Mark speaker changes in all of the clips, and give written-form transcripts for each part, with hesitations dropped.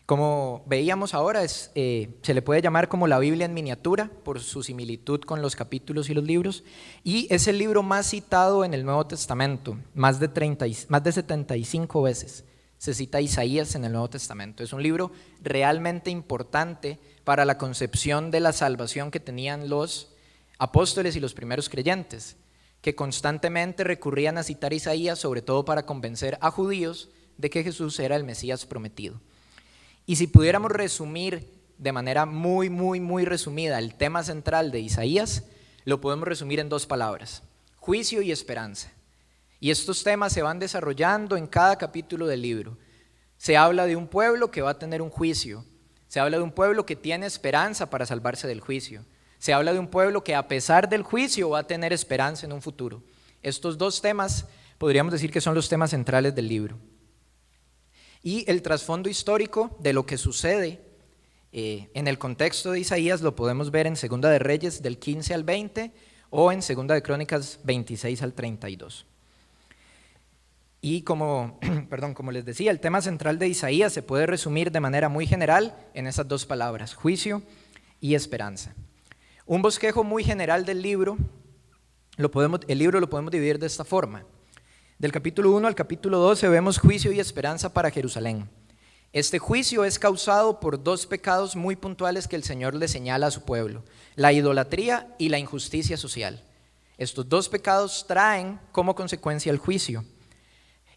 Speaker 1: Como veíamos ahora, se le puede llamar como la Biblia en miniatura por su similitud con los capítulos y los libros, y es el libro más citado en el Nuevo Testamento, más de 75 veces se cita Isaías en el Nuevo Testamento. Es un libro realmente importante para la concepción de la salvación que tenían los apóstoles y los primeros creyentes, que constantemente recurrían a citar Isaías, sobre todo para convencer a judíos de que Jesús era el Mesías prometido. Y si pudiéramos resumir de manera muy resumida el tema central de Isaías, lo podemos resumir en 2 palabras: juicio y esperanza. Y estos temas se van desarrollando en cada capítulo del libro. Se habla de un pueblo que va a tener un juicio, se habla de un pueblo que tiene esperanza para salvarse del juicio, se habla de un pueblo que a pesar del juicio va a tener esperanza en un futuro. Estos 2 temas podríamos decir que son los temas centrales del libro. Y el trasfondo histórico de lo que sucede en el contexto de Isaías lo podemos ver en Segunda de Reyes del 15 al 20 o en Segunda de Crónicas 26 al 32. Y como les decía, el tema central de Isaías se puede resumir de manera muy general en esas 2 palabras: juicio y esperanza. Un bosquejo muy general del libro, el libro lo podemos dividir de esta forma. Del capítulo 1 al capítulo 12 vemos juicio y esperanza para Jerusalén. Este juicio es causado por 2 pecados muy puntuales que el Señor le señala a su pueblo: la idolatría y la injusticia social. Estos 2 pecados traen como consecuencia el juicio.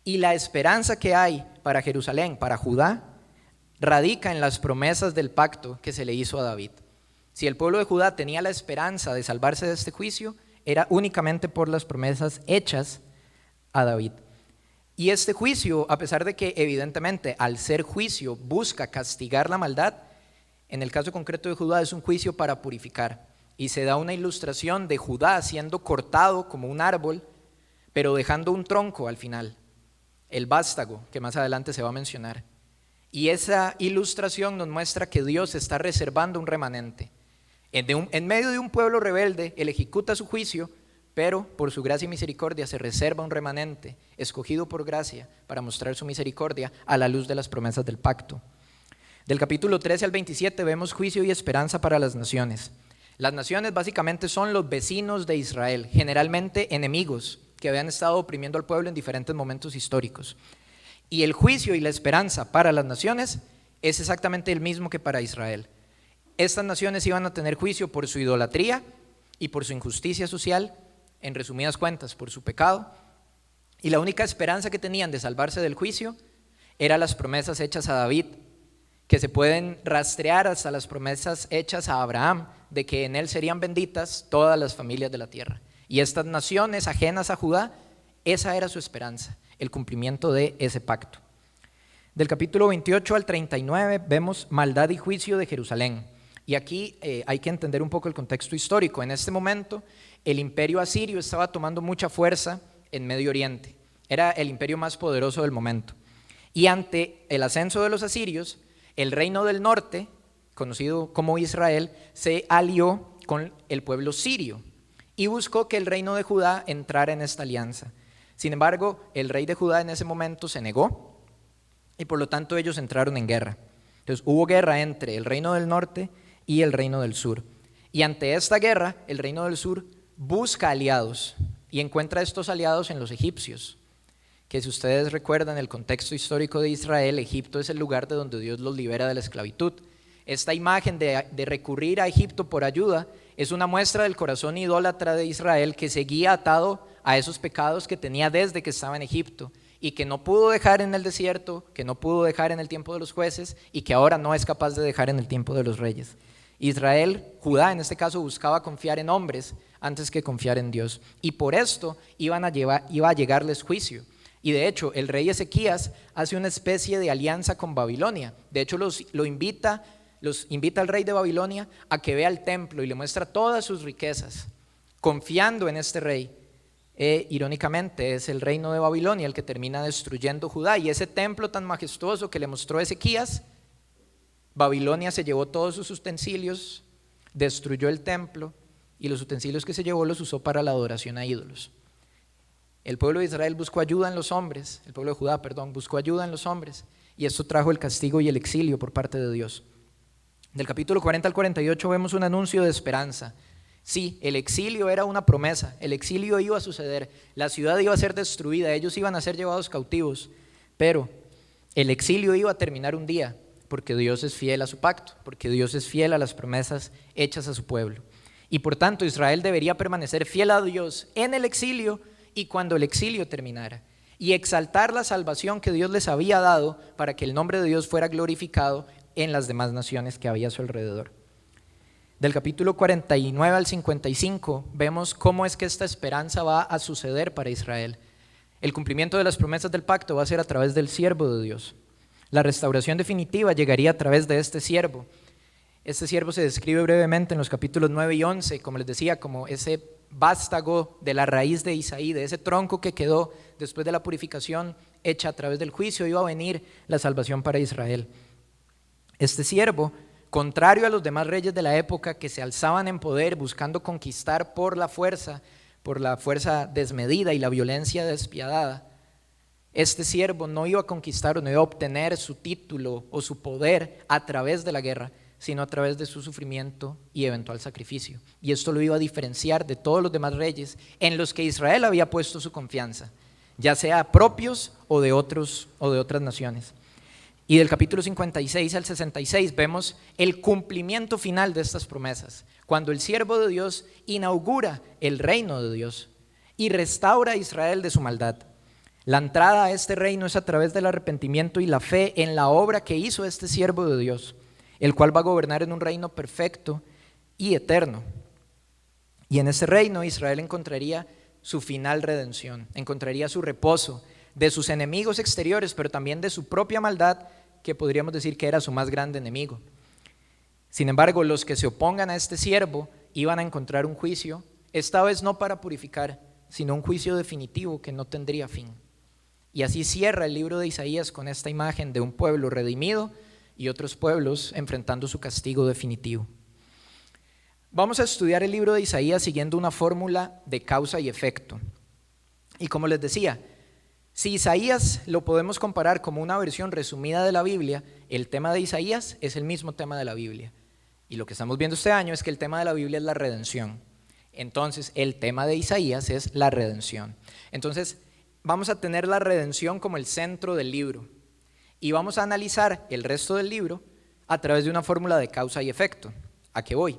Speaker 1: Y la esperanza que hay para Jerusalén, para Judá, radica en las promesas del pacto que se le hizo a David. Si el pueblo de Judá tenía la esperanza de salvarse de este juicio, era únicamente por las promesas hechas a David. Y este juicio, a pesar de que evidentemente al ser juicio busca castigar la maldad, en el caso concreto de Judá es un juicio para purificar. Y se da una ilustración de Judá siendo cortado como un árbol, pero dejando un tronco al final, el vástago, que más adelante se va a mencionar. Y esa ilustración nos muestra que Dios está reservando un remanente. En medio de un pueblo rebelde, Él ejecuta su juicio, pero por su gracia y misericordia se reserva un remanente, escogido por gracia para mostrar su misericordia a la luz de las promesas del pacto. Del capítulo 13 al 27 vemos juicio y esperanza para las naciones. Las naciones básicamente son los vecinos de Israel, generalmente enemigos, que habían estado oprimiendo al pueblo en diferentes momentos históricos. Y el juicio y la esperanza para las naciones es exactamente el mismo que para Israel. Estas naciones iban a tener juicio por su idolatría y por su injusticia social, en resumidas cuentas, por su pecado. Y la única esperanza que tenían de salvarse del juicio eran las promesas hechas a David, que se pueden rastrear hasta las promesas hechas a Abraham, de que en él serían benditas todas las familias de la tierra. Y estas naciones ajenas a Judá, esa era su esperanza, el cumplimiento de ese pacto. Del capítulo 28 al 39 vemos maldad y juicio de Jerusalén. Y aquí hay que entender un poco el contexto histórico. En este momento, el imperio asirio estaba tomando mucha fuerza en Medio Oriente. Era el imperio más poderoso del momento. Y ante el ascenso de los asirios, el reino del norte, conocido como Israel, se alió con el pueblo sirio y buscó que el reino de Judá entrara en esta alianza. Sin embargo, el rey de Judá en ese momento se negó y por lo tanto ellos entraron en guerra. Entonces hubo guerra entre el reino del norte y el reino del sur. Y ante esta guerra, el reino del sur busca aliados y encuentra estos aliados en los egipcios, que si ustedes recuerdan el contexto histórico de Israel, Egipto es el lugar de donde Dios los libera de la esclavitud. Esta imagen de recurrir a Egipto por ayuda es una muestra del corazón idólatra de Israel, que seguía atado a esos pecados que tenía desde que estaba en Egipto y que no pudo dejar en el desierto, que no pudo dejar en el tiempo de los jueces y que ahora no es capaz de dejar en el tiempo de los reyes. Israel, Judá en este caso, buscaba confiar en hombres antes que confiar en Dios, y por esto iba a llegarles juicio. Y de hecho el rey Ezequías hace una especie de alianza con Babilonia. De hecho los invita al rey de Babilonia a que vea el templo y le muestra todas sus riquezas, confiando en este rey. Irónicamente es el reino de Babilonia el que termina destruyendo Judá, y ese templo tan majestuoso que le mostró Ezequías, Babilonia se llevó todos sus utensilios, destruyó el templo, y los utensilios que se llevó los usó para la adoración a ídolos. El pueblo de Israel buscó ayuda en los hombres, el pueblo de Judá, buscó ayuda en los hombres, y esto trajo el castigo y el exilio por parte de Dios. Del capítulo 40 al 48 vemos un anuncio de esperanza. Sí, el exilio era una promesa, el exilio iba a suceder, la ciudad iba a ser destruida, ellos iban a ser llevados cautivos, pero el exilio iba a terminar un día, porque Dios es fiel a su pacto, porque Dios es fiel a las promesas hechas a su pueblo. Y por tanto Israel debería permanecer fiel a Dios en el exilio y cuando el exilio terminara, y exaltar la salvación que Dios les había dado para que el nombre de Dios fuera glorificado en las demás naciones que había a su alrededor. Del capítulo 49 al 55 vemos cómo es que esta esperanza va a suceder para Israel. El cumplimiento de las promesas del pacto va a ser a través del siervo de Dios. La restauración definitiva llegaría a través de este siervo. Este siervo se describe brevemente en los capítulos 9 y 11, como les decía, como ese vástago de la raíz de Isaí, de ese tronco que quedó después de la purificación hecha a través del juicio, iba a venir la salvación para Israel. Este siervo, contrario a los demás reyes de la época que se alzaban en poder buscando conquistar por la fuerza desmedida y la violencia despiadada, este siervo no iba a conquistar o no iba a obtener su título o su poder a través de la guerra, sino a través de su sufrimiento y eventual sacrificio. Y esto lo iba a diferenciar de todos los demás reyes en los que Israel había puesto su confianza, ya sea propios o de otras naciones. Y del capítulo 56 al 66 vemos el cumplimiento final de estas promesas, cuando el siervo de Dios inaugura el reino de Dios y restaura a Israel de su maldad. La entrada a este reino es a través del arrepentimiento y la fe en la obra que hizo este siervo de Dios, el cual va a gobernar en un reino perfecto y eterno. Y en ese reino Israel encontraría su final redención, encontraría su reposo de sus enemigos exteriores, pero también de su propia maldad, que podríamos decir que era su más grande enemigo. Sin embargo, los que se opongan a este siervo iban a encontrar un juicio, esta vez no para purificar, sino un juicio definitivo que no tendría fin. Y así cierra el libro de Isaías con esta imagen de un pueblo redimido y otros pueblos enfrentando su castigo definitivo. Vamos a estudiar el libro de Isaías siguiendo una fórmula de causa y efecto. Y como les decía, si Isaías lo podemos comparar como una versión resumida de la Biblia, el tema de Isaías es el mismo tema de la Biblia. Y lo que estamos viendo este año es que el tema de la Biblia es la redención. Entonces, el tema de Isaías es la redención. Entonces, vamos a tener la redención como el centro del libro. Y vamos a analizar el resto del libro a través de una fórmula de causa y efecto. ¿A qué voy?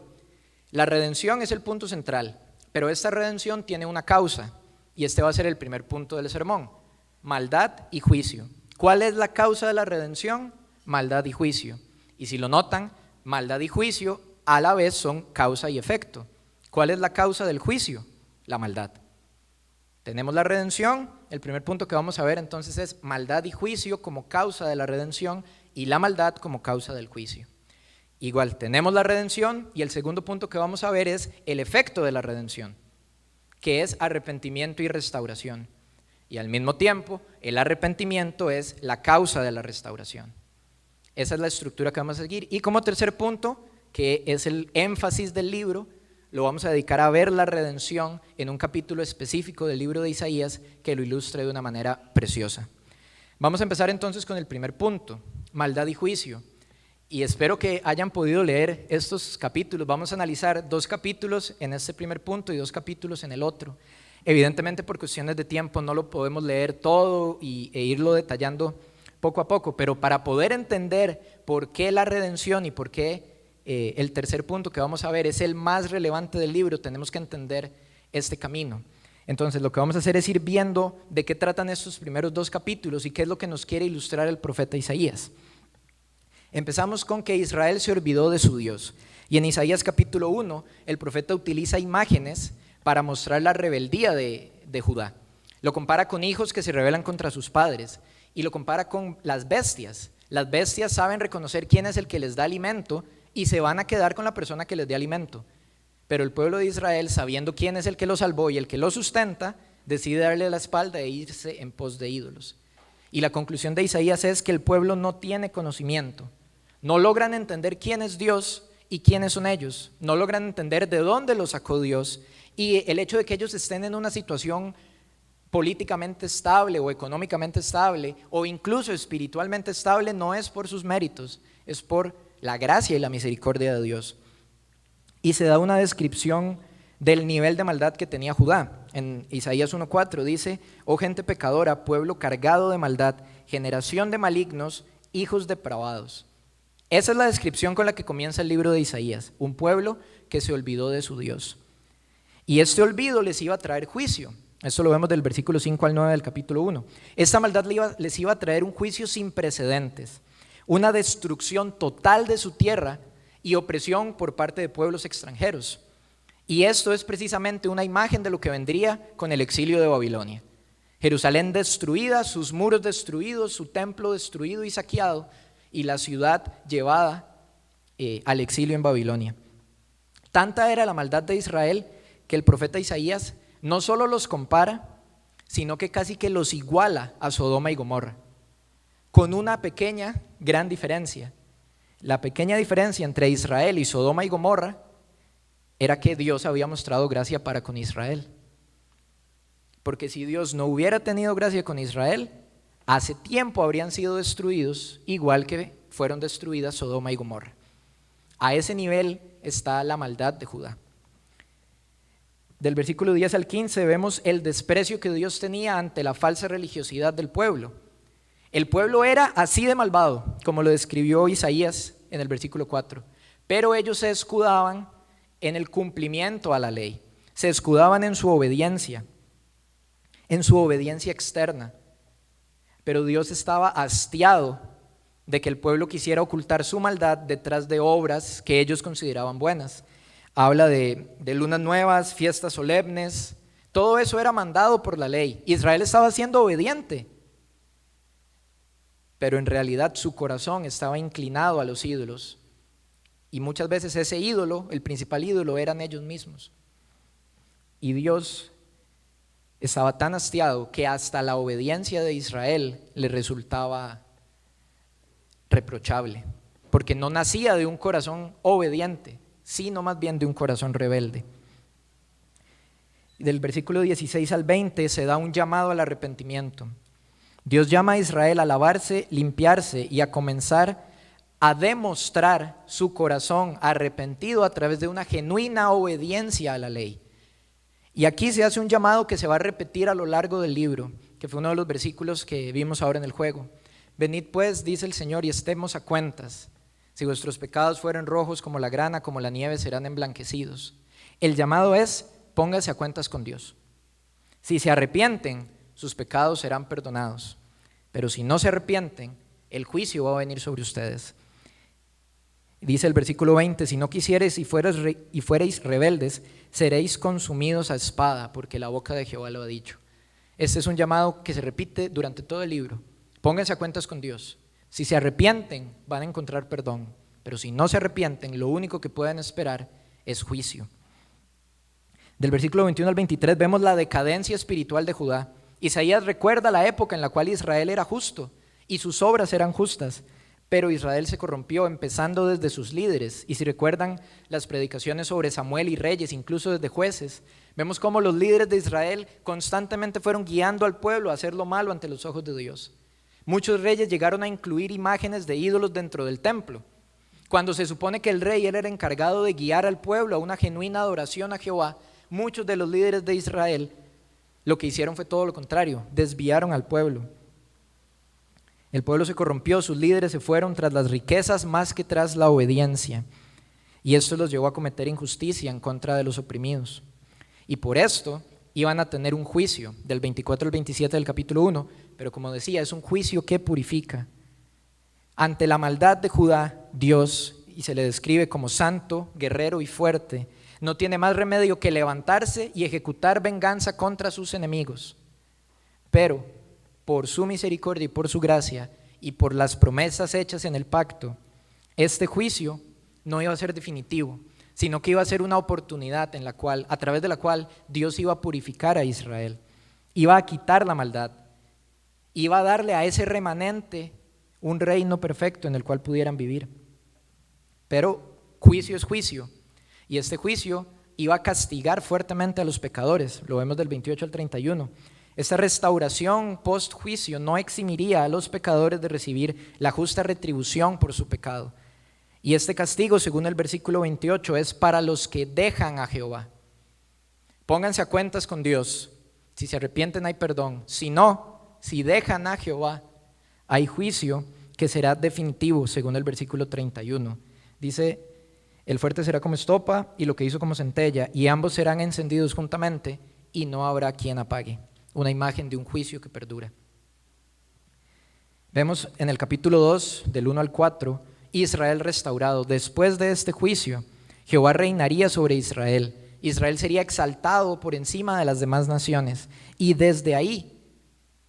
Speaker 1: La redención es el punto central, pero esta redención tiene una causa, y este va a ser el primer punto del sermón: maldad y juicio. ¿Cuál es la causa de la redención? Maldad y juicio. Y si lo notan, maldad y juicio a la vez son causa y efecto. ¿Cuál es la causa del juicio? La maldad. Tenemos la redención, el primer punto que vamos a ver entonces es maldad y juicio como causa de la redención y la maldad como causa del juicio. Igual, tenemos la redención y el segundo punto que vamos a ver es el efecto de la redención, que es arrepentimiento y restauración. Y al mismo tiempo, el arrepentimiento es la causa de la restauración. Esa es la estructura que vamos a seguir. Y como tercer punto, que es el énfasis del libro, lo vamos a dedicar a ver la redención en un capítulo específico del libro de Isaías que lo ilustre de una manera preciosa. Vamos a empezar entonces con el primer punto, maldad y juicio. Y espero que hayan podido leer estos capítulos. Vamos a analizar 2 capítulos en este primer punto y 2 capítulos en el otro. Evidentemente, por cuestiones de tiempo no lo podemos leer todo e irlo detallando poco a poco, pero para poder entender por qué la redención y por qué el tercer punto que vamos a ver es el más relevante del libro, tenemos que entender este camino. Entonces, lo que vamos a hacer es ir viendo de qué tratan estos primeros 2 capítulos y qué es lo que nos quiere ilustrar el profeta Isaías. Empezamos con que Israel se olvidó de su Dios. Y en Isaías capítulo 1, el profeta utiliza imágenes para mostrar la rebeldía de Judá. Lo compara con hijos que se rebelan contra sus padres y lo compara con las bestias. Las bestias saben reconocer quién es el que les da alimento y se van a quedar con la persona que les dé alimento. Pero el pueblo de Israel, sabiendo quién es el que lo salvó y el que lo sustenta, decide darle la espalda e irse en pos de ídolos. Y la conclusión de Isaías es que el pueblo no tiene conocimiento. No logran entender quién es Dios y quiénes son ellos. No logran entender de dónde los sacó Dios. Y el hecho de que ellos estén en una situación políticamente estable o económicamente estable o incluso espiritualmente estable no es por sus méritos, es por la gracia y la misericordia de Dios. Y se da una descripción del nivel de maldad que tenía Judá. En Isaías 1:4 dice: oh gente pecadora, pueblo cargado de maldad, generación de malignos, hijos depravados. Esa es la descripción con la que comienza el libro de Isaías, un pueblo que se olvidó de su Dios. Y este olvido les iba a traer juicio. Esto lo vemos del versículo 5 al 9 del capítulo 1. Esta maldad les iba a traer un juicio sin precedentes, una destrucción total de su tierra y opresión por parte de pueblos extranjeros. Y esto es precisamente una imagen de lo que vendría con el exilio de Babilonia. Jerusalén destruida, sus muros destruidos, su templo destruido y saqueado, y la ciudad llevada al exilio en Babilonia. Tanta era la maldad de Israel que el profeta Isaías no solo los compara, sino que casi que los iguala a Sodoma y Gomorra, con una pequeña, gran diferencia. La pequeña diferencia entre Israel y Sodoma y Gomorra era que Dios había mostrado gracia para con Israel. Porque si Dios no hubiera tenido gracia con Israel, hace tiempo habrían sido destruidos, igual que fueron destruidas Sodoma y Gomorra. A ese nivel está la maldad de Judá. Del versículo 10 al 15 vemos el desprecio que Dios tenía ante la falsa religiosidad del pueblo. El pueblo era así de malvado, como lo describió Isaías en el versículo 4, pero ellos se escudaban en el cumplimiento a la ley, se escudaban en su obediencia externa. Pero Dios estaba hastiado de que el pueblo quisiera ocultar su maldad detrás de obras que ellos consideraban buenas. Habla de lunas nuevas, fiestas solemnes, todo eso era mandado por la ley. Israel estaba siendo obediente, pero en realidad su corazón estaba inclinado a los ídolos. Y muchas veces ese ídolo, el principal ídolo, eran ellos mismos. Y Dios estaba tan hastiado que hasta la obediencia de Israel le resultaba reprochable, porque no nacía de un corazón obediente, sino más bien de un corazón rebelde. Del versículo 16 al 20 se da un llamado al arrepentimiento. Dios llama a Israel a lavarse, limpiarse y a comenzar a demostrar su corazón arrepentido a través de una genuina obediencia a la ley. Y aquí se hace un llamado que se va a repetir a lo largo del libro, que fue uno de los versículos que vimos ahora en el juego. Venid pues, dice el Señor, y estemos a cuentas. Si vuestros pecados fueren rojos como la grana, como la nieve, serán emblanquecidos. El llamado es: pónganse a cuentas con Dios. Si se arrepienten, sus pecados serán perdonados. Pero si no se arrepienten, el juicio va a venir sobre ustedes. Dice el versículo 20: si no quisiereis y fuereis rebeldes, seréis consumidos a espada, porque la boca de Jehová lo ha dicho. Este es un llamado que se repite durante todo el libro. Pónganse a cuentas con Dios. Si se arrepienten, van a encontrar perdón. Pero si no se arrepienten, lo único que pueden esperar es juicio. Del versículo 21 al 23 vemos la decadencia espiritual de Judá. Isaías recuerda la época en la cual Israel era justo y sus obras eran justas, pero Israel se corrompió, empezando desde sus líderes. Y si recuerdan las predicaciones sobre Samuel y reyes, incluso desde jueces, vemos cómo los líderes de Israel constantemente fueron guiando al pueblo a hacer lo malo ante los ojos de Dios. Muchos reyes llegaron a incluir imágenes de ídolos dentro del templo, cuando se supone que el rey era encargado de guiar al pueblo a una genuina adoración a Jehová. Muchos de los líderes de Israel lo que hicieron fue todo lo contrario, desviaron al pueblo. El pueblo se corrompió, sus líderes se fueron tras las riquezas más que tras la obediencia, y esto los llevó a cometer injusticia en contra de los oprimidos. Y por esto iban a tener un juicio del 24 al 27 del capítulo 1, pero como decía, es un juicio que purifica. Ante la maldad de Judá, Dios, y se le describe como santo, guerrero y fuerte, no tiene más remedio que levantarse y ejecutar venganza contra sus enemigos. Pero por su misericordia y por su gracia y por las promesas hechas en el pacto, este juicio no iba a ser definitivo, sino que iba a ser una oportunidad en la cual, a través de la cual Dios iba a purificar a Israel, iba a quitar la maldad, iba a darle a ese remanente un reino perfecto en el cual pudieran vivir. Pero juicio es juicio, y este juicio iba a castigar fuertemente a los pecadores. Lo vemos del 28 al 31. Esta restauración post-juicio no eximiría a los pecadores de recibir la justa retribución por su pecado. Y este castigo, según el versículo 28, es para los que dejan a Jehová. Pónganse a cuentas con Dios. Si se arrepienten hay perdón. Si no, si dejan a Jehová, hay juicio que será definitivo, según el versículo 31. Dice: el fuerte será como estopa y lo que hizo como centella, y ambos serán encendidos juntamente y no habrá quien apague. Una imagen de un juicio que perdura. Vemos en el capítulo 2, del 1 al 4, Israel restaurado. Después de este juicio, Jehová reinaría sobre Israel. Israel sería exaltado por encima de las demás naciones. Y desde ahí,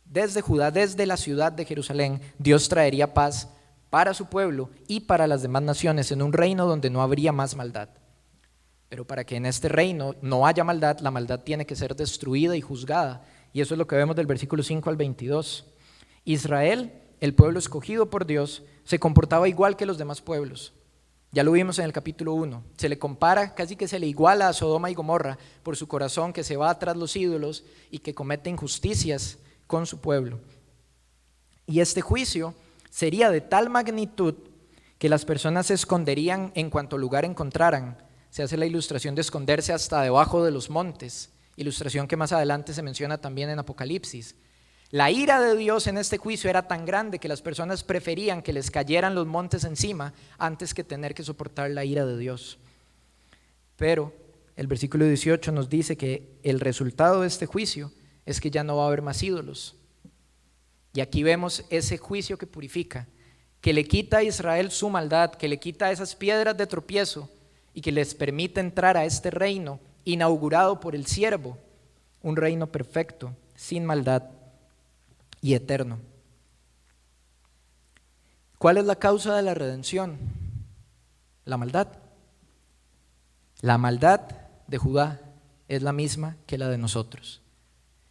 Speaker 1: desde Judá, desde la ciudad de Jerusalén, Dios traería paz para su pueblo y para las demás naciones en un reino donde no habría más maldad. Pero para que en este reino no haya maldad, la maldad tiene que ser destruida y juzgada. Y eso es lo que vemos del versículo 5 al 22. Israel, el pueblo escogido por Dios, se comportaba igual que los demás pueblos. Ya lo vimos en el capítulo 1. Se le compara, casi que se le iguala a Sodoma y Gomorra por su corazón que se va tras los ídolos y que comete injusticias con su pueblo. Y este juicio sería de tal magnitud que las personas se esconderían en cuanto lugar encontraran. Se hace la ilustración de esconderse hasta debajo de los montes, ilustración que más adelante se menciona también en Apocalipsis. La ira de Dios en este juicio era tan grande que las personas preferían que les cayeran los montes encima antes que tener que soportar la ira de Dios. Pero el versículo 18 nos dice que el resultado de este juicio es que ya no va a haber más ídolos. Y aquí vemos ese juicio que purifica, que le quita a Israel su maldad, que le quita esas piedras de tropiezo y que les permite entrar a este reino inaugurado por el siervo, un reino perfecto, sin maldad y eterno. ¿Cuál es la causa de la redención? La maldad. La maldad de Judá es la misma que la de nosotros.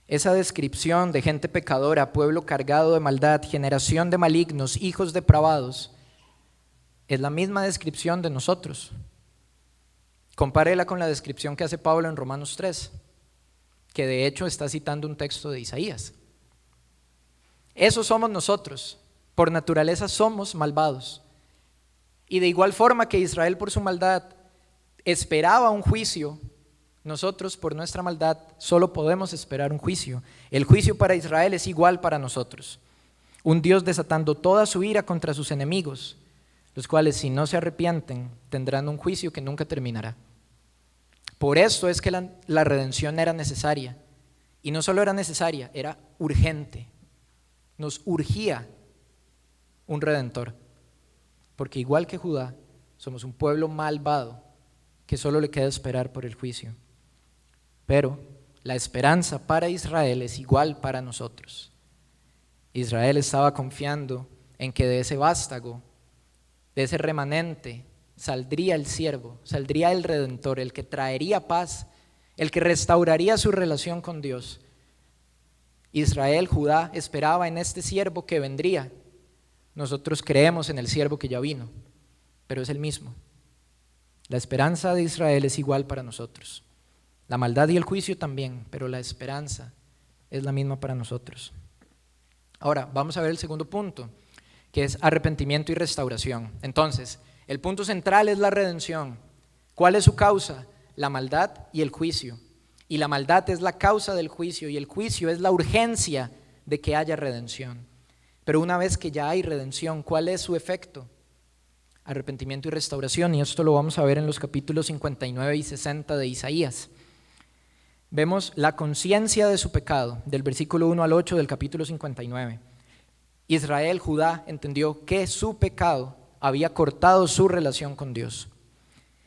Speaker 1: Esa descripción de gente pecadora, pueblo cargado de maldad, generación de malignos, hijos depravados, es la misma descripción de nosotros. Compárela con la descripción que hace Pablo en Romanos 3, que de hecho está citando un texto de Isaías. Eso somos nosotros, por naturaleza somos malvados. Y de igual forma que Israel por su maldad esperaba un juicio, nosotros por nuestra maldad solo podemos esperar un juicio. El juicio para Israel es igual para nosotros. Un Dios desatando toda su ira contra sus enemigos, los cuales si no se arrepienten tendrán un juicio que nunca terminará. Por esto es que la redención era necesaria. Y no solo era necesaria, era urgente. Nos urgía un redentor. Porque igual que Judá, somos un pueblo malvado que solo le queda esperar por el juicio. Pero la esperanza para Israel es igual para nosotros. Israel estaba confiando en que de ese vástago, de ese remanente, saldría el siervo, saldría el redentor, el que traería paz, el que restauraría su relación con Dios. Israel, Judá, esperaba en este siervo que vendría. Nosotros creemos en el siervo que ya vino, pero es el mismo. La esperanza de Israel es igual para nosotros. La maldad y el juicio también, pero la esperanza es la misma para nosotros. Ahora, vamos a ver el segundo punto, que es arrepentimiento y restauración. Entonces, el punto central es la redención. ¿Cuál es su causa? La maldad y el juicio. Y la maldad es la causa del juicio y el juicio es la urgencia de que haya redención. Pero una vez que ya hay redención, ¿cuál es su efecto? Arrepentimiento y restauración, y esto lo vamos a ver en los capítulos 59 y 60 de Isaías. Vemos la conciencia de su pecado, del versículo 1 al 8 del capítulo 59. Israel, Judá, entendió que su pecado había cortado su relación con Dios.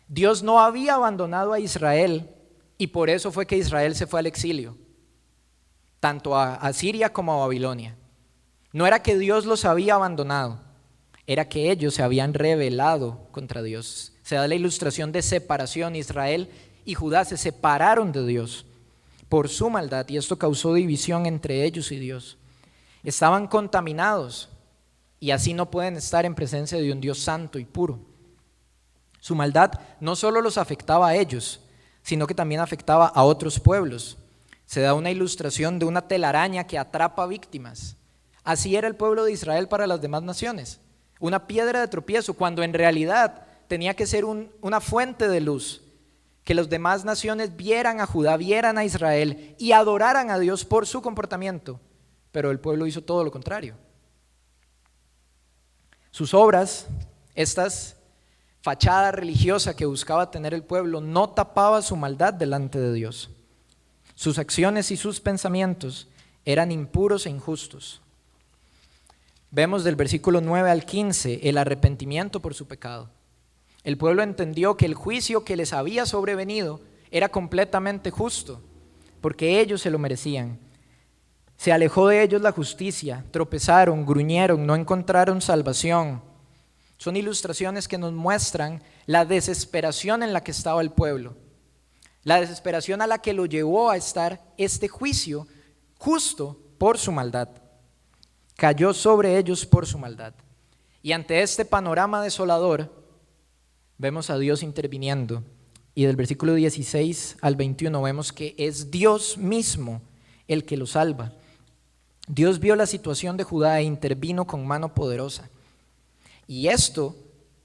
Speaker 1: Dios no había abandonado a Israel y por eso fue que Israel se fue al exilio, tanto a Siria como a Babilonia. No era que Dios los había abandonado, era que ellos se habían rebelado contra Dios. Se da la ilustración de separación. Israel y Judá se separaron de Dios por su maldad y esto causó división entre ellos y Dios. Estaban contaminados y así no pueden estar en presencia de un Dios santo y puro. Su maldad no solo los afectaba a ellos, sino que también afectaba a otros pueblos. Se da una ilustración de una telaraña que atrapa víctimas. Así era el pueblo de Israel para las demás naciones, una piedra de tropiezo, cuando en realidad tenía que ser una fuente de luz, que las demás naciones vieran a Judá, vieran a Israel y adoraran a Dios por su comportamiento, pero el pueblo hizo todo lo contrario. Sus obras, estas fachada religiosa que buscaba tener el pueblo, no tapaba su maldad delante de Dios. Sus acciones y sus pensamientos eran impuros e injustos. Vemos del versículo 9 al 15 el arrepentimiento por su pecado. El pueblo entendió que el juicio que les había sobrevenido era completamente justo, porque ellos se lo merecían. Se alejó de ellos la justicia, tropezaron, gruñeron, no encontraron salvación. Son ilustraciones que nos muestran la desesperación en la que estaba el pueblo, la desesperación a la que lo llevó a estar este juicio justo por su maldad. Cayó sobre ellos por su maldad. Y ante este panorama desolador, vemos a Dios interviniendo. Y del versículo 16 al 21 vemos que es Dios mismo el que lo salva. Dios vio la situación de Judá e intervino con mano poderosa. Y esto,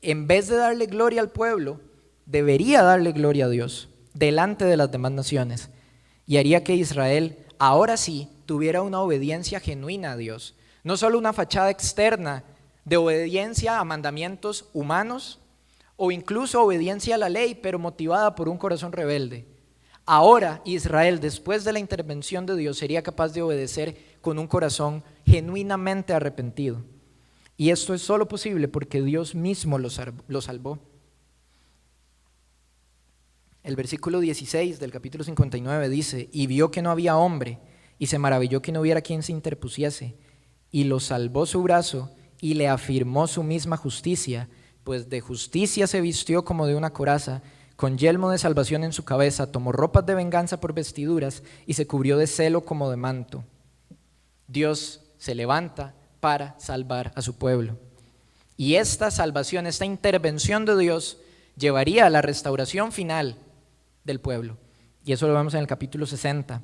Speaker 1: en vez de darle gloria al pueblo, debería darle gloria a Dios delante de las demás naciones, y haría que Israel ahora sí tuviera una obediencia genuina a Dios, no solo una fachada externa de obediencia a mandamientos humanos o incluso obediencia a la ley, pero motivada por un corazón rebelde. Ahora Israel, después de la intervención de Dios, sería capaz de obedecer con un corazón genuinamente arrepentido. Y esto es solo posible porque Dios mismo lo salvó. El versículo 16 del capítulo 59 dice: y vio que no había hombre, y se maravilló que no hubiera quien se interpusiese, y lo salvó su brazo, y le afirmó su misma justicia, pues de justicia se vistió como de una coraza, con yelmo de salvación en su cabeza, tomó ropas de venganza por vestiduras, y se cubrió de celo como de manto. Dios se levanta para salvar a su pueblo. Y esta salvación, esta intervención de Dios, llevaría a la restauración final del pueblo. Y eso lo vemos en el capítulo 60.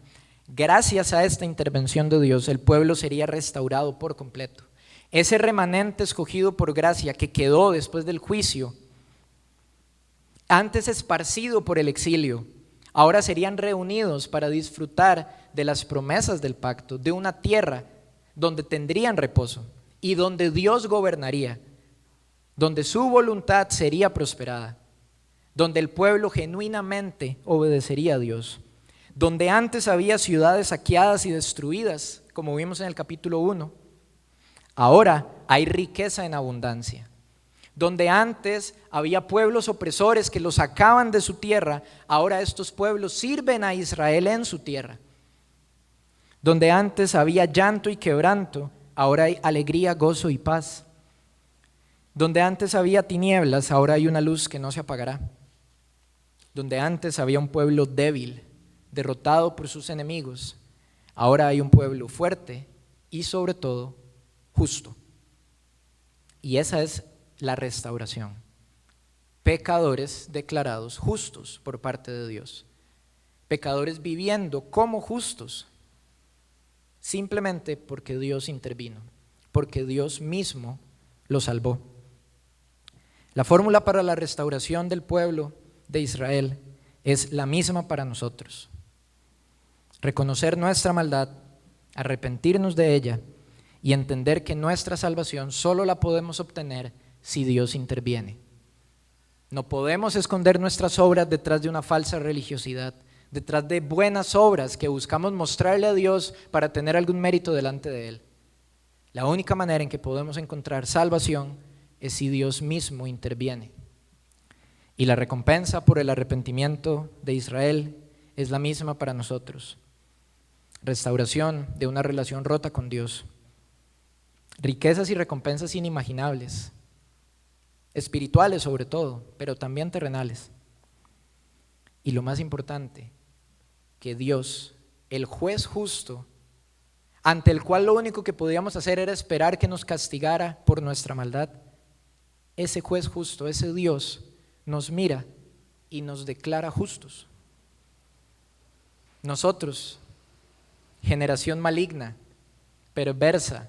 Speaker 1: Gracias a esta intervención de Dios, el pueblo sería restaurado por completo. Ese remanente escogido por gracia que quedó después del juicio, antes esparcido por el exilio, ahora serían reunidos para disfrutar de las promesas del pacto, de una tierra donde tendrían reposo y donde Dios gobernaría, donde su voluntad sería prosperada, donde el pueblo genuinamente obedecería a Dios, donde antes había ciudades saqueadas y destruidas, como vimos en el capítulo 1, ahora hay riqueza en abundancia. Donde antes había pueblos opresores que los sacaban de su tierra, ahora estos pueblos sirven a Israel en su tierra. Donde antes había llanto y quebranto, ahora hay alegría, gozo y paz. Donde antes había tinieblas, ahora hay una luz que no se apagará. Donde antes había un pueblo débil, derrotado por sus enemigos, ahora hay un pueblo fuerte y sobre todo justo. Y esa es la restauración. Pecadores declarados justos por parte de Dios. Pecadores viviendo como justos, simplemente porque Dios intervino, porque Dios mismo los salvó. La fórmula para la restauración del pueblo de Israel es la misma para nosotros. Reconocer nuestra maldad, arrepentirnos de ella y entender que nuestra salvación solo la podemos obtener si Dios interviene. No podemos esconder nuestras obras detrás de una falsa religiosidad, detrás de buenas obras que buscamos mostrarle a Dios para tener algún mérito delante de Él. La única manera en que podemos encontrar salvación es si Dios mismo interviene. Y la recompensa por el arrepentimiento de Israel es la misma para nosotros. Restauración de una relación rota con Dios. Riquezas y recompensas inimaginables, espirituales sobre todo, pero también terrenales. Y lo más importante, que Dios, el juez justo, ante el cual lo único que podíamos hacer era esperar que nos castigara por nuestra maldad, ese juez justo, ese Dios, nos mira y nos declara justos. Nosotros generación maligna, perversa,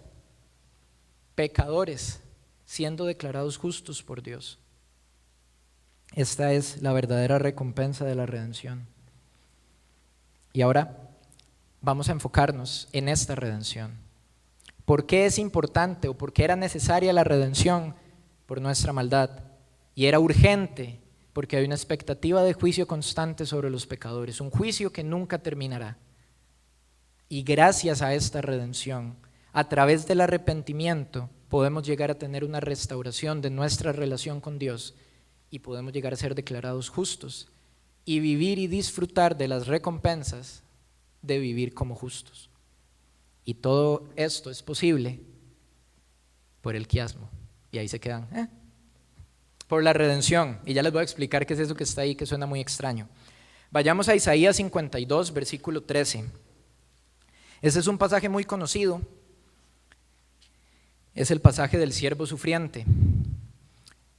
Speaker 1: pecadores, siendo declarados justos por Dios. Esta es la verdadera recompensa de la redención. Y ahora vamos a enfocarnos en esta redención. ¿Por qué es importante o por qué era necesaria la redención? Por nuestra maldad. Y era urgente porque hay una expectativa de juicio constante sobre los pecadores, un juicio que nunca terminará. Y gracias a esta redención, a través del arrepentimiento, podemos llegar a tener una restauración de nuestra relación con Dios y podemos llegar a ser declarados justos y vivir y disfrutar de las recompensas de vivir como justos. Y todo esto es posible por el quiasmo. Y ahí se quedan, por la redención. Y ya les voy a explicar qué es eso que está ahí, que suena muy extraño. Vayamos a Isaías 52, versículo 13. Este es un pasaje muy conocido. Es el pasaje del siervo sufriente.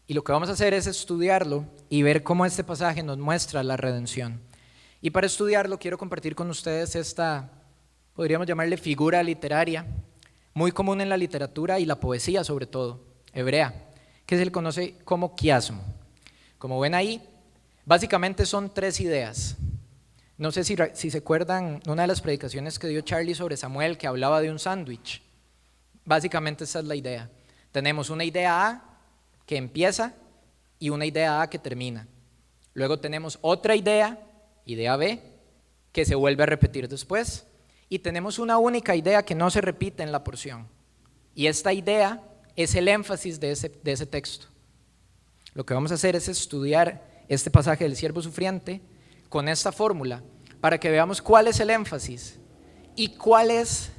Speaker 1: Y lo que vamos a hacer es estudiarlo y ver cómo este pasaje nos muestra la redención. Y para estudiarlo quiero compartir con ustedes esta, podríamos llamarle figura literaria, muy común en la literatura y la poesía sobre todo, hebrea, que se le conoce como quiasmo. Como ven ahí, básicamente son tres ideas. No sé si se acuerdan una de las predicaciones que dio Charlie sobre Samuel, que hablaba de un sándwich. Básicamente esa es la idea. Tenemos una idea A que empieza y una idea A que termina. Luego tenemos otra idea B, que se vuelve a repetir después. Y tenemos una única idea que no se repite en la porción. Y esta idea es el énfasis de ese texto. Lo que vamos a hacer es estudiar este pasaje del siervo sufriente con esta fórmula para que veamos cuál es el énfasis y cuál es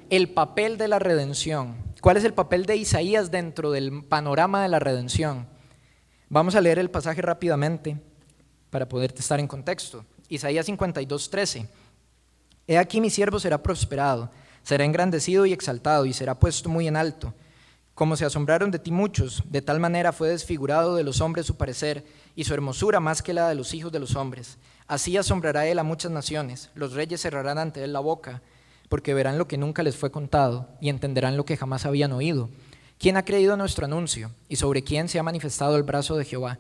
Speaker 1: el papel de la redención, cuál es el papel de Isaías dentro del panorama de la redención. Vamos a leer el pasaje rápidamente para poder estar en contexto. Isaías 52, 13. He aquí mi siervo será prosperado, será engrandecido y exaltado y será puesto muy en alto. Como se asombraron de ti muchos, de tal manera fue desfigurado de los hombres su parecer y su hermosura más que la de los hijos de los hombres. Así asombrará él a muchas naciones, los reyes cerrarán ante él la boca, porque verán lo que nunca les fue contado y entenderán lo que jamás habían oído. ¿Quién ha creído a nuestro anuncio y sobre quién se ha manifestado el brazo de Jehová?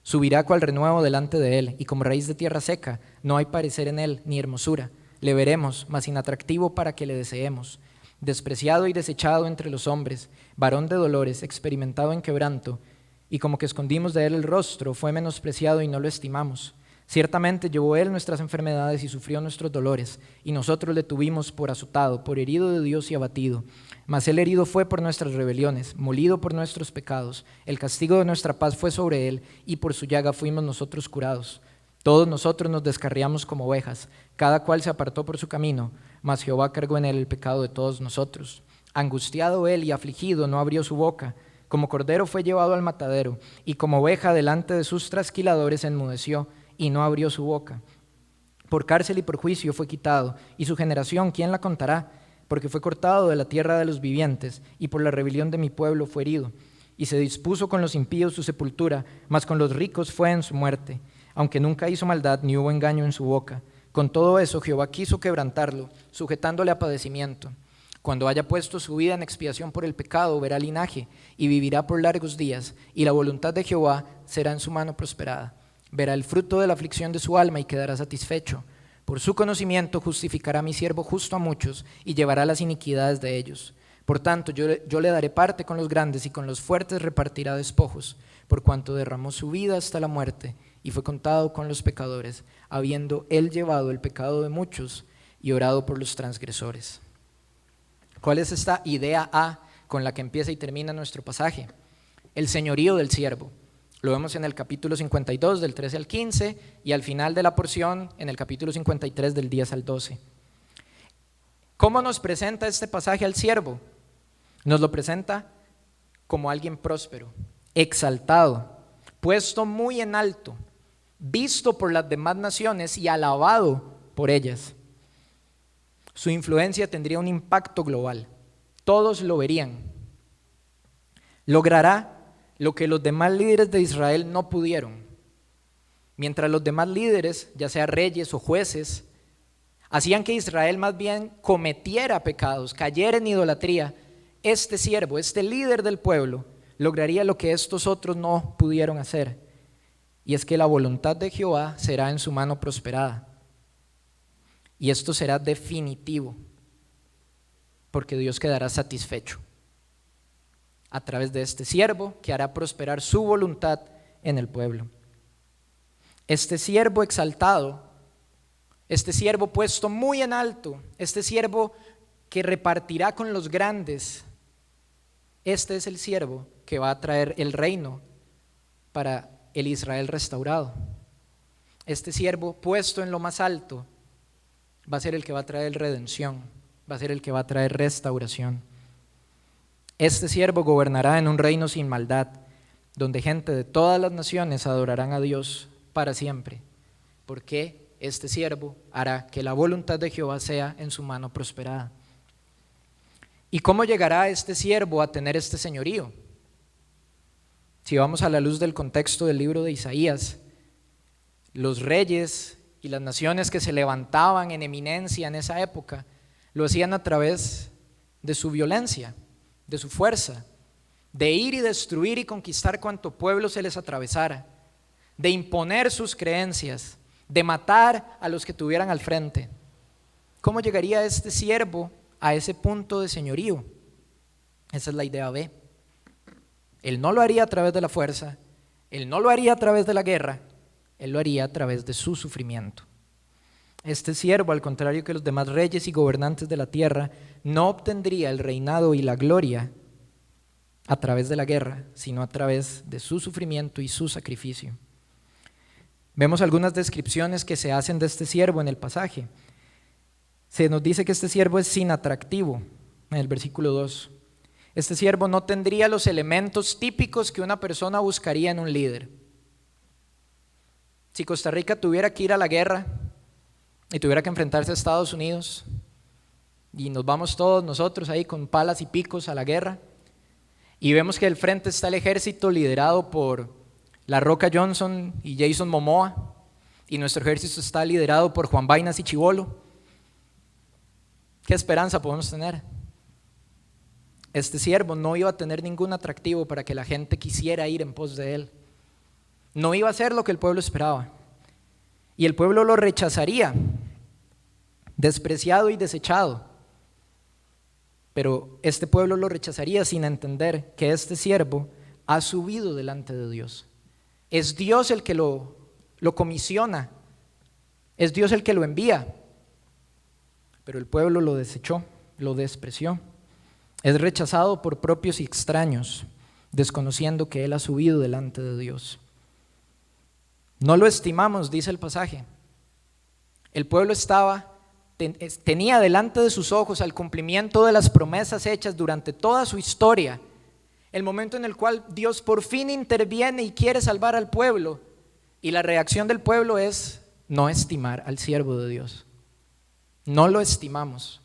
Speaker 1: Subirá cual renuevo delante de él y como raíz de tierra seca, no hay parecer en él ni hermosura. Le veremos, mas inatractivo para que le deseemos. Despreciado y desechado entre los hombres, varón de dolores, experimentado en quebranto, y como que escondimos de él el rostro, fue menospreciado y no lo estimamos. Ciertamente llevó él nuestras enfermedades y sufrió nuestros dolores, y nosotros le tuvimos por azotado, por herido de Dios y abatido. Mas él herido fue por nuestras rebeliones, molido por nuestros pecados. El castigo de nuestra paz fue sobre él, y por su llaga fuimos nosotros curados. Todos nosotros nos descarriamos como ovejas, cada cual se apartó por su camino, mas Jehová cargó en él el pecado de todos nosotros. Angustiado él y afligido no abrió su boca, como cordero fue llevado al matadero, y como oveja delante de sus trasquiladores enmudeció, y no abrió su boca. Por cárcel y por juicio fue quitado, y su generación, ¿quién la contará? Porque fue cortado de la tierra de los vivientes, y por la rebelión de mi pueblo fue herido. Y se dispuso con los impíos su sepultura, mas con los ricos fue en su muerte. Aunque nunca hizo maldad, ni hubo engaño en su boca. Con todo eso Jehová quiso quebrantarlo, sujetándole a padecimiento. Cuando haya puesto su vida en expiación por el pecado, verá linaje, y vivirá por largos días, y la voluntad de Jehová será en su mano prosperada. Verá el fruto de la aflicción de su alma y quedará satisfecho. Por su conocimiento justificará a mi siervo justo a muchos, y llevará las iniquidades de ellos. Por tanto, yo le daré parte con los grandes, y con los fuertes repartirá despojos, por cuanto derramó su vida hasta la muerte, y fue contado con los pecadores, habiendo él llevado el pecado de muchos y orado por los transgresores. ¿Cuál es esta idea A con la que empieza y termina nuestro pasaje? El señorío del siervo. Lo vemos en el capítulo 52 del 13 al 15 y al final de la porción en el capítulo 53 del 10 al 12. ¿Cómo nos presenta este pasaje al siervo? Nos lo presenta como alguien próspero, exaltado, puesto muy en alto, visto por las demás naciones y alabado por ellas. Su influencia tendría un impacto global. Todos lo verían. Logrará lo que los demás líderes de Israel no pudieron. Mientras los demás líderes, ya sea reyes o jueces, hacían que Israel más bien cometiera pecados, cayera en idolatría, este siervo, este líder del pueblo, lograría lo que estos otros no pudieron hacer, y es que la voluntad de Jehová será en su mano prosperada. Y esto será definitivo, porque Dios quedará satisfecho a través de este siervo que hará prosperar su voluntad en el pueblo. Este siervo exaltado, este siervo puesto muy en alto, este siervo que repartirá con los grandes, este es el siervo que va a traer el reino para el Israel restaurado. Este siervo puesto en lo más alto va a ser el que va a traer redención, va a ser el que va a traer restauración. Este siervo gobernará en un reino sin maldad, donde gente de todas las naciones adorarán a Dios para siempre, porque este siervo hará que la voluntad de Jehová sea en su mano prosperada. ¿Y cómo llegará este siervo a tener este señorío? Si vamos a la luz del contexto del libro de Isaías, los reyes y las naciones que se levantaban en eminencia en esa época lo hacían a través de su violencia, de su fuerza, de ir y destruir y conquistar cuanto pueblo se les atravesara, de imponer sus creencias, de matar a los que tuvieran al frente. ¿Cómo llegaría este siervo a ese punto de señorío? Esa es la idea B. Él no lo haría a través de la fuerza, él no lo haría a través de la guerra, él lo haría a través de su sufrimiento. Este siervo, al contrario que los demás reyes y gobernantes de la tierra, no obtendría el reinado y la gloria a través de la guerra, sino a través de su sufrimiento y su sacrificio. Vemos algunas descripciones que se hacen de este siervo en el pasaje. Se nos dice que este siervo es sin atractivo, en el versículo 2. Este siervo no tendría los elementos típicos que una persona buscaría en un líder. Si Costa Rica tuviera que ir a la guerra y tuviera que enfrentarse a Estados Unidos, y nos vamos todos nosotros ahí con palas y picos a la guerra, y vemos que al frente está el ejército liderado por La Roca Johnson y Jason Momoa, y nuestro ejército está liderado por Juan Vainas y Chibolo, ¿qué esperanza podemos tener? Este siervo no iba a tener ningún atractivo para que la gente quisiera ir en pos de él. No iba a hacer lo que el pueblo esperaba. Y el pueblo lo rechazaría, despreciado y desechado. Pero este pueblo lo rechazaría sin entender que este siervo ha subido delante de Dios. Es Dios el que lo comisiona, es Dios el que lo envía. Pero el pueblo lo desechó, lo despreció. Es rechazado por propios y extraños, desconociendo que él ha subido delante de Dios. No lo estimamos, dice el pasaje. El pueblo tenía delante de sus ojos el cumplimiento de las promesas hechas durante toda su historia, el momento en el cual Dios por fin interviene y quiere salvar al pueblo, y la reacción del pueblo es no estimar al siervo de Dios. No lo estimamos.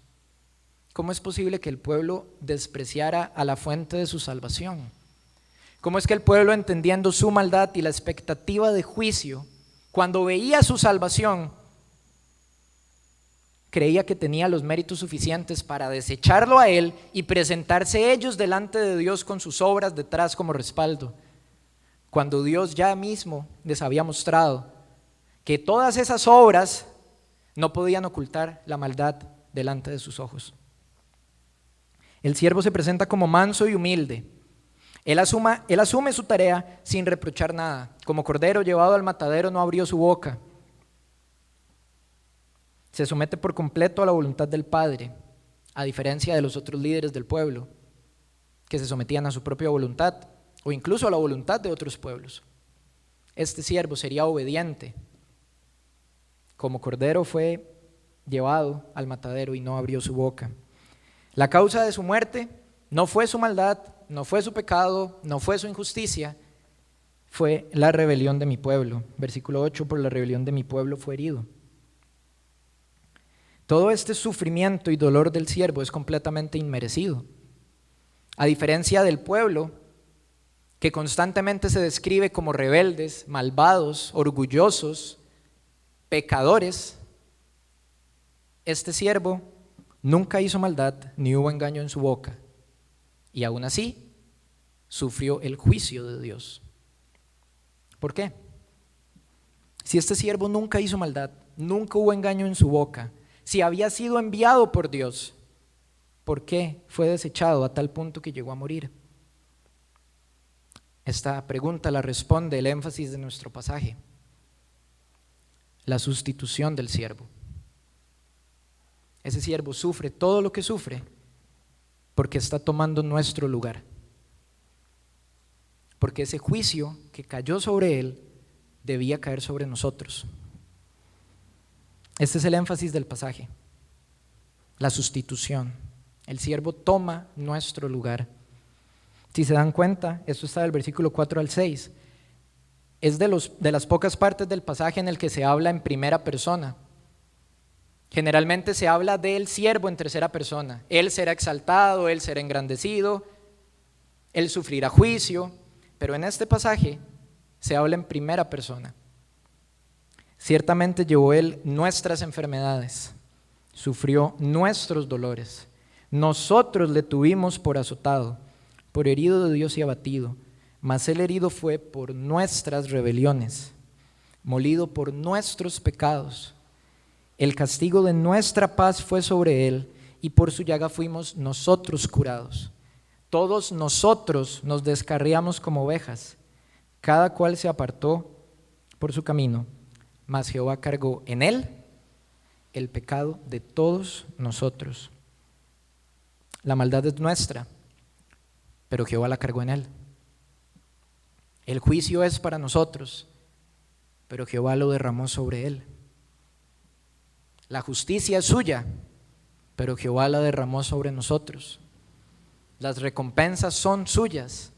Speaker 1: ¿Cómo es posible que el pueblo despreciara a la fuente de su salvación? ¿Cómo es que el pueblo, entendiendo su maldad y la expectativa de juicio, cuando veía su salvación, creía que tenía los méritos suficientes para desecharlo a él y presentarse ellos delante de Dios con sus obras detrás como respaldo? Cuando Dios ya mismo les había mostrado que todas esas obras no podían ocultar la maldad delante de sus ojos. El siervo se presenta como manso y humilde. Él asume su tarea sin reprochar nada. Como cordero llevado al matadero no abrió su boca. Se somete por completo a la voluntad del Padre, a diferencia de los otros líderes del pueblo, que se sometían a su propia voluntad o incluso a la voluntad de otros pueblos. Este siervo sería obediente. Como cordero fue llevado al matadero y no abrió su boca. La causa de su muerte no fue su maldad, no fue su pecado, no fue su injusticia, fue la rebelión de mi pueblo. Versículo 8, por la rebelión de mi pueblo fue herido. Todo este sufrimiento y dolor del siervo es completamente inmerecido. A diferencia del pueblo, que constantemente se describe como rebeldes, malvados, orgullosos, pecadores, Este siervo nunca hizo maldad, ni hubo engaño en su boca, y aún así sufrió el juicio de Dios. ¿Por qué? Si este siervo nunca hizo maldad, nunca hubo engaño en su boca, si había sido enviado por Dios, ¿por qué fue desechado a tal punto que llegó a morir? Esta pregunta la responde el énfasis de nuestro pasaje: la sustitución del siervo. Ese siervo sufre todo lo que sufre porque está tomando nuestro lugar, porque ese juicio que cayó sobre él debía caer sobre nosotros. Este es el énfasis del pasaje: la sustitución. El siervo toma nuestro lugar. Si se dan cuenta, esto está del versículo 4 al 6. Es de las pocas partes del pasaje en el que se habla en primera persona. Generalmente se habla del siervo en tercera persona. Él será exaltado, él será engrandecido, él sufrirá juicio, pero en este pasaje se habla en primera persona. Ciertamente llevó él nuestras enfermedades, sufrió nuestros dolores. Nosotros le tuvimos por azotado, por herido de Dios y abatido, mas el herido fue por nuestras rebeliones, molido por nuestros pecados. El castigo de nuestra paz fue sobre él, y por su llaga fuimos nosotros curados. Todos nosotros nos descarriamos como ovejas, cada cual se apartó por su camino, mas Jehová cargó en él el pecado de todos nosotros. La maldad es nuestra, pero Jehová la cargó en él. El juicio es para nosotros, pero Jehová lo derramó sobre él. La justicia es suya, pero Jehová la derramó sobre nosotros. Las recompensas son suyas,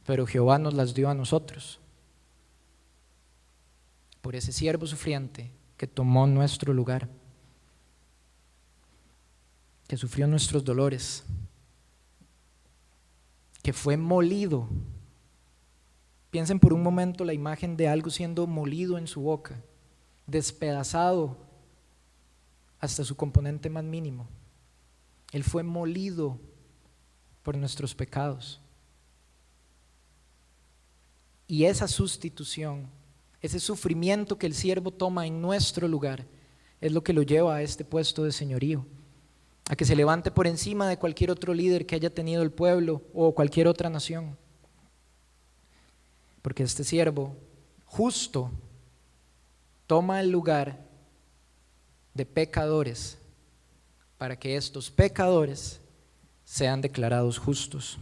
Speaker 1: pero Jehová nos las dio a nosotros. Por ese siervo sufriente que tomó nuestro lugar, que sufrió nuestros dolores, que fue molido. Piensen por un momento la imagen de algo siendo molido en su boca, despedazado hasta su componente más mínimo. Él fue molido por nuestros pecados. Y esa sustitución, ese sufrimiento que el siervo toma en nuestro lugar, es lo que lo lleva a este puesto de señorío, a que se levante por encima de cualquier otro líder que haya tenido el pueblo o cualquier otra nación. Porque este siervo justo toma el lugar de pecadores para que estos pecadores sean declarados justos.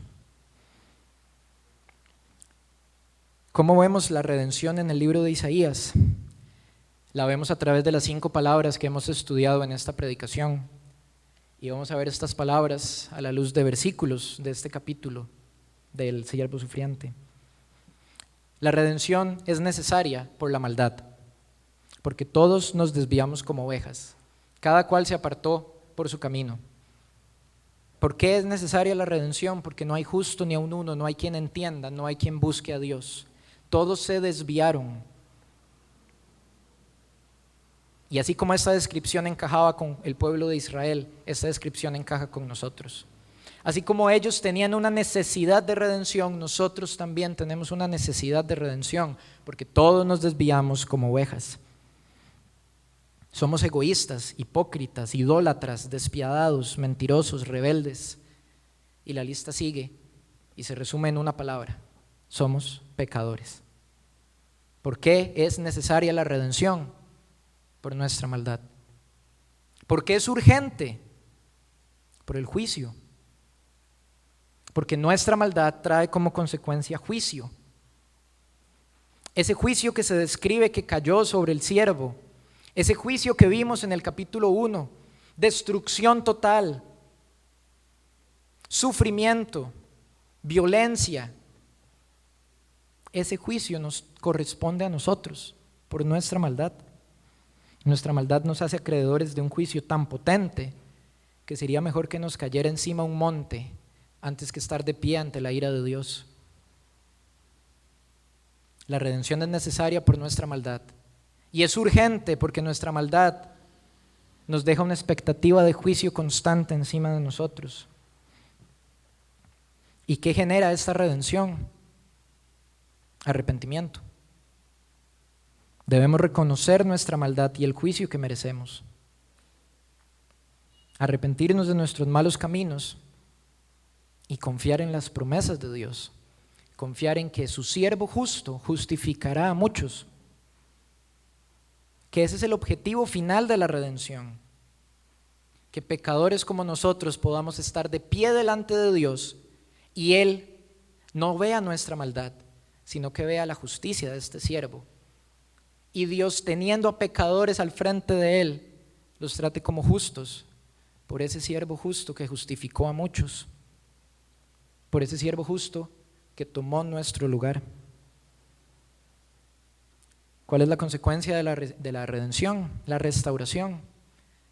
Speaker 1: ¿Cómo vemos la redención en el libro de Isaías? La vemos a través de las 5 palabras que hemos estudiado en esta predicación. Y vamos a ver estas palabras a la luz de versículos de este capítulo del siervo sufriente. La redención es necesaria por la maldad, porque todos nos desviamos como ovejas, cada cual se apartó por su camino. ¿Por qué es necesaria la redención? Porque no hay justo ni aun uno, no hay quien entienda, no hay quien busque a Dios. Todos se desviaron. Y así como esta descripción encajaba con el pueblo de Israel, esta descripción encaja con nosotros. Así como ellos tenían una necesidad de redención, nosotros también tenemos una necesidad de redención, porque todos nos desviamos como ovejas. Somos egoístas, hipócritas, idólatras, despiadados, mentirosos, rebeldes. Y la lista sigue y se resume en una palabra: somos pecadores. ¿Por qué es necesaria la redención? Por nuestra maldad. ¿Por qué es urgente? Por el juicio. Porque nuestra maldad trae como consecuencia juicio. Ese juicio que se describe que cayó sobre el siervo, ese juicio que vimos en el capítulo 1, destrucción total, sufrimiento, violencia, ese juicio nos corresponde a nosotros por nuestra maldad. Nuestra maldad nos hace acreedores de un juicio tan potente que sería mejor que nos cayera encima un monte antes que estar de pie ante la ira de Dios. La redención es necesaria por nuestra maldad y es urgente porque nuestra maldad nos deja una expectativa de juicio constante encima de nosotros. ¿Y qué genera esta redención? Arrepentimiento. Debemos reconocer nuestra maldad y el juicio que merecemos. Arrepentirnos de nuestros malos caminos y confiar en las promesas de Dios. Confiar en que su siervo justo justificará a muchos. Que ese es el objetivo final de la redención. Que pecadores como nosotros podamos estar de pie delante de Dios y Él no vea nuestra maldad, sino que vea la justicia de este siervo. Y Dios, teniendo a pecadores al frente de Él, los trate como justos, por ese siervo justo que justificó a muchos, por ese siervo justo que tomó nuestro lugar. ¿Cuál es la consecuencia de la redención? La restauración.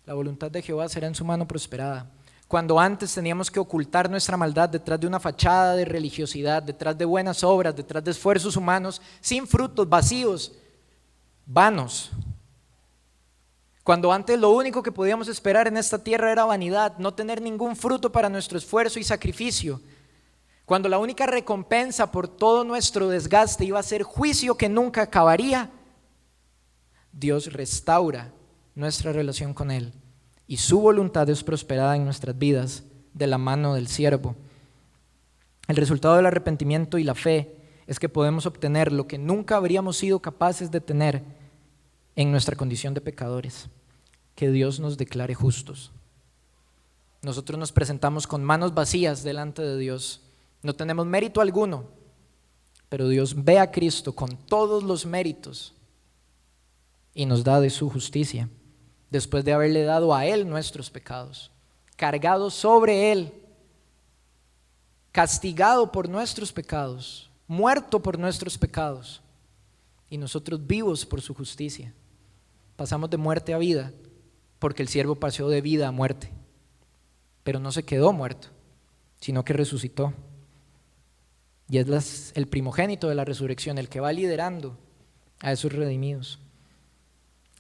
Speaker 1: La voluntad de Jehová será en su mano prosperada. Cuando antes teníamos que ocultar nuestra maldad detrás de una fachada de religiosidad, detrás de buenas obras, detrás de esfuerzos humanos, sin frutos, vacíos, vanos. Cuando antes lo único que podíamos esperar en esta tierra era vanidad, no tener ningún fruto para nuestro esfuerzo y sacrificio. Cuando la única recompensa por todo nuestro desgaste iba a ser juicio que nunca acabaría, Dios restaura nuestra relación con Él y su voluntad es prosperada en nuestras vidas de la mano del siervo. El resultado del arrepentimiento y la fe es que podemos obtener lo que nunca habríamos sido capaces de tener en nuestra condición de pecadores, que Dios nos declare justos. Nosotros nos presentamos con manos vacías delante de Dios, no tenemos mérito alguno, pero Dios ve a Cristo con todos los méritos y nos da de su justicia, después de haberle dado a Él nuestros pecados, cargado sobre Él, castigado por nuestros pecados, muerto por nuestros pecados, y nosotros vivos por su justicia. Pasamos de muerte a vida, porque el siervo pasó de vida a muerte, pero no se quedó muerto, sino que resucitó. Y es el primogénito de la resurrección, el que va liderando a esos redimidos.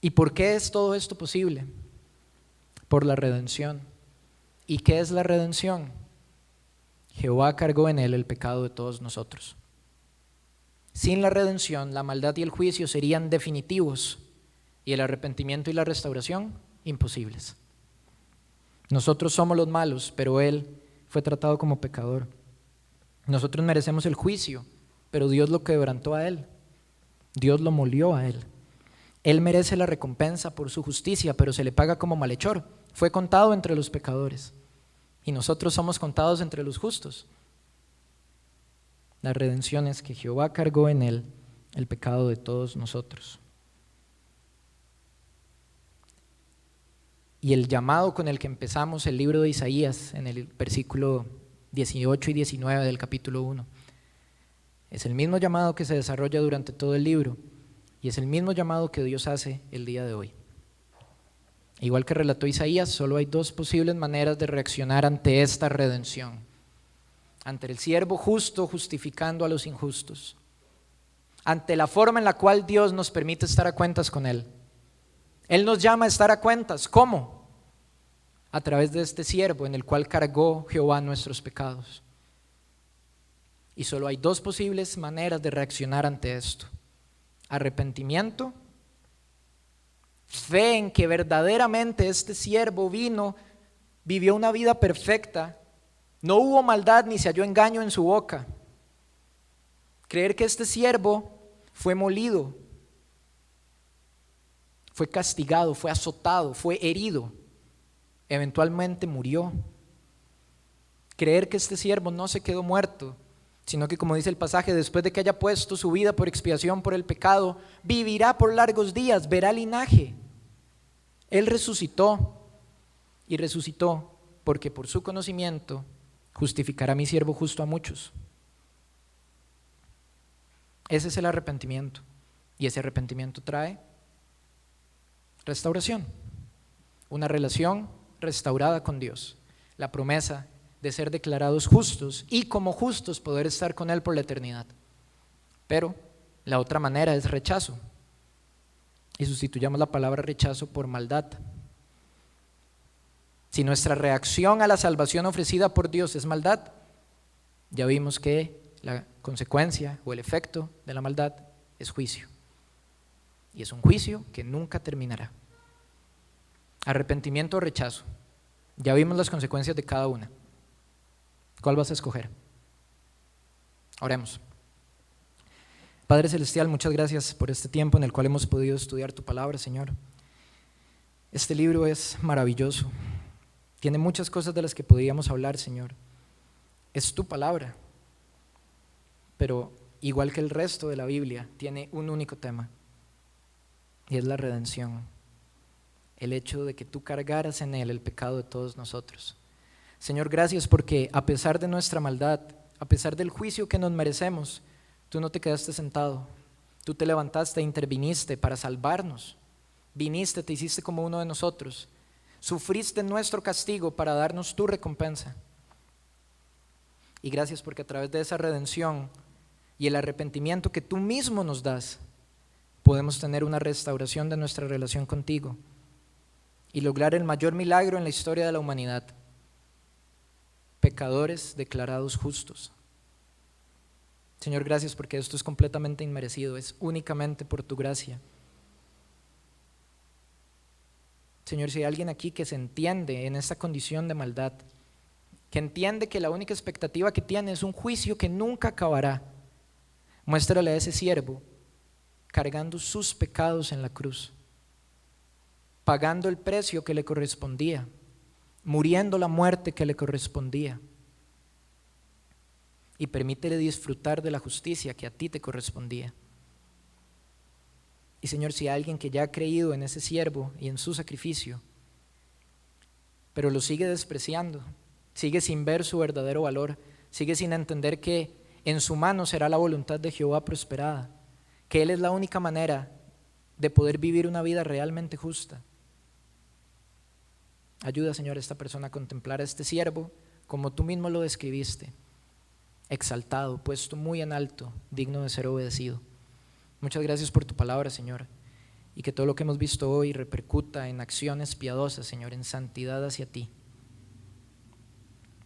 Speaker 1: ¿Y por qué es todo esto posible? Por la redención. ¿Y qué es la redención? Jehová cargó en Él el pecado de todos nosotros. Sin la redención, la maldad y el juicio serían definitivos y el arrepentimiento y la restauración imposibles. Nosotros somos los malos, pero Él fue tratado como pecador. Nosotros merecemos el juicio, pero Dios lo quebrantó a Él. Dios lo molió a Él. Él merece la recompensa por su justicia, pero se le paga como malhechor. Fue contado entre los pecadores y nosotros somos contados entre los justos. La redención es que Jehová cargó en Él el pecado de todos nosotros. Y el llamado con el que empezamos el libro de Isaías en el versículo 18 y 19 del capítulo 1 es el mismo llamado que se desarrolla durante todo el libro y es el mismo llamado que Dios hace el día de hoy. Igual que relató Isaías, solo hay dos posibles maneras de reaccionar ante esta redención: ante el siervo justo justificando a los injustos, ante la forma en la cual Dios nos permite estar a cuentas con Él. Él nos llama a estar a cuentas. ¿Cómo? A través de este siervo en el cual cargó Jehová nuestros pecados. Y solo hay dos posibles maneras de reaccionar ante esto: arrepentimiento, fe en que verdaderamente este siervo vino, vivió una vida perfecta, no hubo maldad ni se halló engaño en su boca. Creer que este siervo fue molido, fue castigado, fue azotado, fue herido, eventualmente murió. Creer que este siervo no se quedó muerto, sino que, como dice el pasaje, después de que haya puesto su vida por expiación por el pecado, vivirá por largos días, verá linaje. Él resucitó y resucitó porque por su conocimiento justificará a mi siervo justo a muchos. Ese es el arrepentimiento, y ese arrepentimiento trae restauración, una relación restaurada con Dios, la promesa de ser declarados justos y como justos poder estar con Él por la eternidad. Pero la otra manera es rechazo, y sustituyamos la palabra rechazo por maldad. Si nuestra reacción a la salvación ofrecida por Dios es maldad, ya vimos que la consecuencia o el efecto de la maldad es juicio. Y es un juicio que nunca terminará. Arrepentimiento o rechazo. Ya vimos las consecuencias de cada una. ¿Cuál vas a escoger? Oremos. Padre Celestial, muchas gracias por este tiempo en el cual hemos podido estudiar tu palabra, Señor. Este libro es maravilloso. Tiene muchas cosas de las que podríamos hablar, Señor. Es tu palabra, pero igual que el resto de la Biblia, tiene un único tema, y es la redención. El hecho de que tú cargaras en él el pecado de todos nosotros. Señor, gracias porque a pesar de nuestra maldad, a pesar del juicio que nos merecemos, tú no te quedaste sentado. Tú te levantaste e interviniste para salvarnos. Viniste, te hiciste como uno de nosotros. Sufriste nuestro castigo para darnos tu recompensa. Y gracias porque a través de esa redención y el arrepentimiento que tú mismo nos das, podemos tener una restauración de nuestra relación contigo y lograr el mayor milagro en la historia de la humanidad: pecadores declarados justos. Señor, gracias porque esto es completamente inmerecido, es únicamente por tu gracia. Señor, si hay alguien aquí que se entiende en esta condición de maldad, que entiende que la única expectativa que tiene es un juicio que nunca acabará, muéstrale a ese siervo cargando sus pecados en la cruz, pagando el precio que le correspondía, muriendo la muerte que le correspondía, y permítele disfrutar de la justicia que a ti te correspondía. Y Señor, si hay alguien que ya ha creído en ese siervo y en su sacrificio, pero lo sigue despreciando, sigue sin ver su verdadero valor, sigue sin entender que en su mano será la voluntad de Jehová prosperada, que Él es la única manera de poder vivir una vida realmente justa. Ayuda, Señor, a esta persona a contemplar a este siervo como tú mismo lo describiste: exaltado, puesto muy en alto, digno de ser obedecido. Muchas gracias por tu palabra, Señor, y que todo lo que hemos visto hoy repercuta en acciones piadosas, Señor, en santidad hacia ti.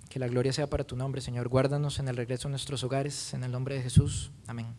Speaker 1: Que la gloria sea para tu nombre, Señor. Guárdanos en el regreso a nuestros hogares, en el nombre de Jesús. Amén.